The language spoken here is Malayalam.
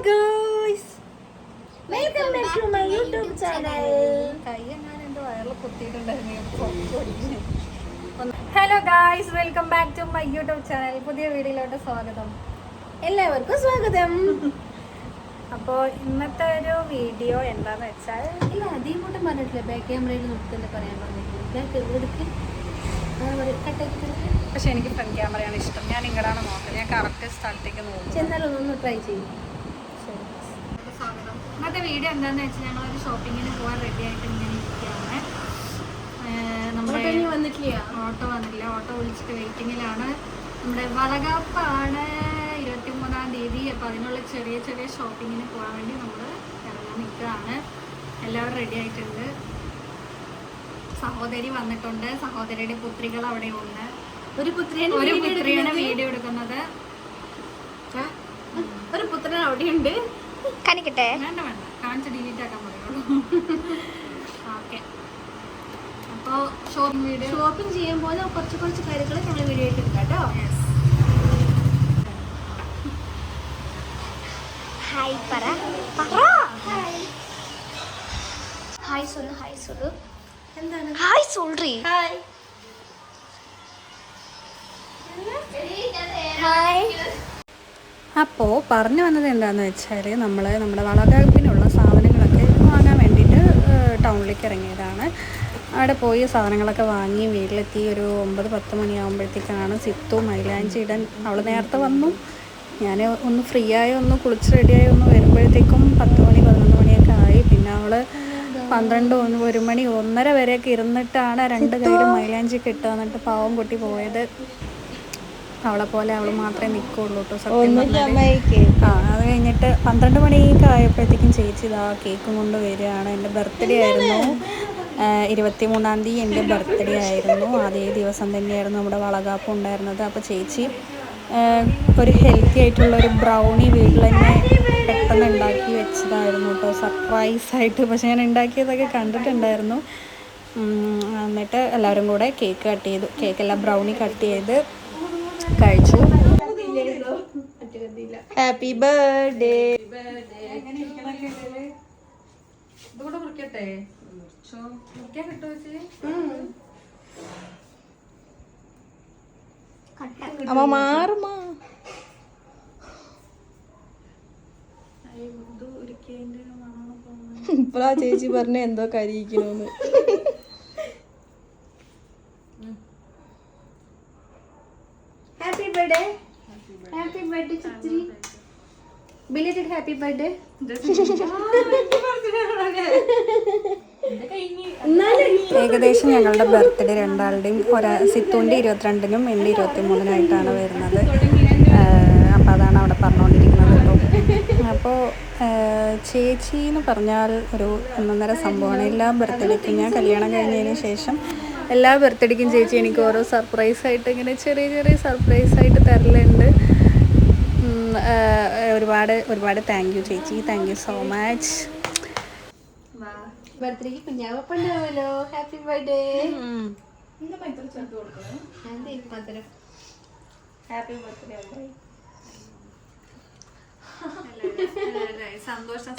Guys, welcome back to my YouTube channel. Hello guys, welcome back to my YouTube channel. പുതിയ വീഡിയോയിലോട്ട് സ്വാഗതം. എല്ലാവർക്കും സ്വാഗതം. അപ്പോൾ ഇന്നത്തെ ഒരു വീഡിയോ എന്താന്ന് വെച്ചാൽ, ഇല്ല അധികം കൂട്ടം പറഞ്ഞിട്ടില്ല, ബാക്ക് ക്യാമറയിൽ നിർത്തല്ലേ പറയാൻ പറഞ്ഞിട്ടില്ല. പക്ഷെ എനിക്ക് ഫ്രണ്ട് ക്യാമറയാണ് ഇഷ്ടം. ഞാൻ ഇങ്ങടാണ് നോക്കുന്നത്. ഞാൻ കറക്റ്റ് സ്ഥലത്തേക്ക് നോക്കും. ചെന്നാലും ഒന്ന് ട്രൈ ചെയ്യും. സ്വാഗതം. ഇന്നത്തെ വീഡിയോ എന്താന്ന് വെച്ചാൽ, ഞങ്ങളൊരു ഷോപ്പിങ്ങിന് പോകാൻ റെഡി ആയിട്ട് ഇങ്ങനെ ഇരിക്കുകയാണ്. വന്നിട്ടില്ല, ഓട്ടോ വന്നില്ല. ഓട്ടോ വിളിച്ചിട്ട് വെയിറ്റിങ്ങിലാണ്. നമ്മുടെ വളകാപ്പാണ് 23-ാം തീയതി. അപ്പോൾ അതിനുള്ള ചെറിയ ചെറിയ ഷോപ്പിങ്ങിന് പോകാൻ വേണ്ടി നമ്മൾ ഇറങ്ങാൻ നിൽക്കുകയാണ്. എല്ലാവരും റെഡി ആയിട്ടുണ്ട്. സഹോദരി വന്നിട്ടുണ്ട്. സഹോദരിയുടെ പുത്രികൾ അവിടെ ഉണ്ട്. ഒരു പുത്രിയാണ് വീഡിയോ എടുക്കുന്നത്. ഒരു പുത്രൻ അവിടെയുണ്ട്. കാണിക്കട്ടെ? വേണ്ട വേണ്ട, കാണിച്ച് ഡിലീറ്റ് ആക്കാൻ പറയുള്ളൂ. ഓക്കെ, അപ്പോൾ ഷോപ്പിംഗ് ചെയ്യുമ്പോൾ കുറച്ച് കാര്യങ്ങൾ നമ്മൾ വീഡിയോ ആയിട്ട് എടുക്കാം കേട്ടോ. ഹായ് പറ ഹായ് സൊല്ലു എന്താണ് ഹായ് സോൾറി ഹായ് ഹായ്. അപ്പോൾ പറഞ്ഞു വന്നത് എന്താണെന്ന് വെച്ചാൽ, നമ്മൾ നമ്മുടെ വളകാപ്പിനുള്ള സാധനങ്ങളൊക്കെ വാങ്ങാൻ വേണ്ടിയിട്ട് ടൗണിലേക്ക് ഇറങ്ങിയതാണ്. അവിടെ പോയി സാധനങ്ങളൊക്കെ വാങ്ങി വീട്ടിലെത്തി. ഒരു 9-10 മണിയാകുമ്പോഴത്തേക്കാണ് സിത്തു മൈലാഞ്ചി ഇടാൻ. അവൾ നേരത്തെ വന്നു. ഞാൻ ഒന്ന് ഫ്രീ ആയി ഒന്ന് കുളിച്ച് റെഡിയായി ഒന്ന് വരുമ്പോഴത്തേക്കും 10-11 മണിയൊക്കെ ആയി. പിന്നെ അവൾ 12-1 മണി 1:30 വരെയൊക്കെ ഇരുന്നിട്ടാണ് 2 കയ്യിലും മൈലാഞ്ചി കിട്ടുക. എന്നിട്ട് പാവം കുട്ടി പോയത്. അവളെ പോലെ അവൾ മാത്രമേ നിൽക്കുള്ളൂ കേട്ടോ, സത്യം പറഞ്ഞാൽ. അത് കഴിഞ്ഞിട്ട് 12 മണിയൊക്കെ ആയപ്പോഴത്തേക്കും ചേച്ചി ഇതാ കേക്കും കൊണ്ട് വരികയാണ്. എൻ്റെ ബർത്ത്ഡേ ആയിരുന്നു 23-ാം തീയതി. എൻ്റെ ബർത്ത്ഡേ ആയിരുന്നു. അതേ ദിവസം തന്നെയായിരുന്നു നമ്മുടെ വളകാപ്പ് ഉണ്ടായിരുന്നത്. അപ്പോൾ ചേച്ചി ഒരു ഹെൽത്തി ആയിട്ടുള്ളൊരു ബ്രൗണി വീട്ടിൽ തന്നെ പെട്ടെന്ന് ഉണ്ടാക്കി വെച്ചതായിരുന്നു കേട്ടോ, സർപ്രൈസായിട്ട്. പക്ഷേ ഞാൻ ഉണ്ടാക്കിയതൊക്കെ കണ്ടിട്ടുണ്ടായിരുന്നു. എന്നിട്ട് എല്ലാവരും കൂടെ കേക്ക് കട്ട് ചെയ്തു. കേക്കെല്ലാം ബ്രൗണി കട്ട് ചെയ്ത് കഴിച്ചു. Happy birthday. ഇതുകൂടെ മുറിക്കട്ടെ? മുറിക്കാൻ കിട്ടുമോ ചേച്ചി? അമ്മ മാറുമാ. ഇപ്പഴാ ചേച്ചി പറഞ്ഞ എന്തോ കരിയിക്കണോന്ന്. Happy birthday, happy birthday Chitri. Belated happy birthday. ഏകദേശം ഞങ്ങളുടെ ബർത്ത്ഡേ രണ്ടാളുടെയും സിത്തുവിൻ്റെ 22-നും എൻ്റെ 23-നായിട്ടാണ് വരുന്നത്. അപ്പോൾ അതാണ് അവിടെ പറഞ്ഞുകൊണ്ടിരിക്കുന്നത് കേട്ടോ. അപ്പോൾ ചേച്ചി എന്ന് പറഞ്ഞാൽ ഒരു ഒന്നൊന്നര സംഭവമാണ്. എല്ലാ ബർത്ത്ഡേക്കും, ഞാൻ കല്യാണം കഴിഞ്ഞതിന് ശേഷം എല്ലാ ബർത്ത്ഡേക്കും ചേച്ചി എനിക്ക് ഓരോ സർപ്രൈസായിട്ട് ഇങ്ങനെ ചെറിയ ചെറിയ സർപ്രൈസായിട്ട് തരലുണ്ട്. ഒരുപാട് താങ്ക് യു ചേച്ചി, താങ്ക് യു സോ മച്ച്. ബർത്ത്ഡേക്ക് കുഞ്ഞാവപ്പുണ്ടാവല്ലോ. Happy birthday. Happy birthday. സന്തോഷം.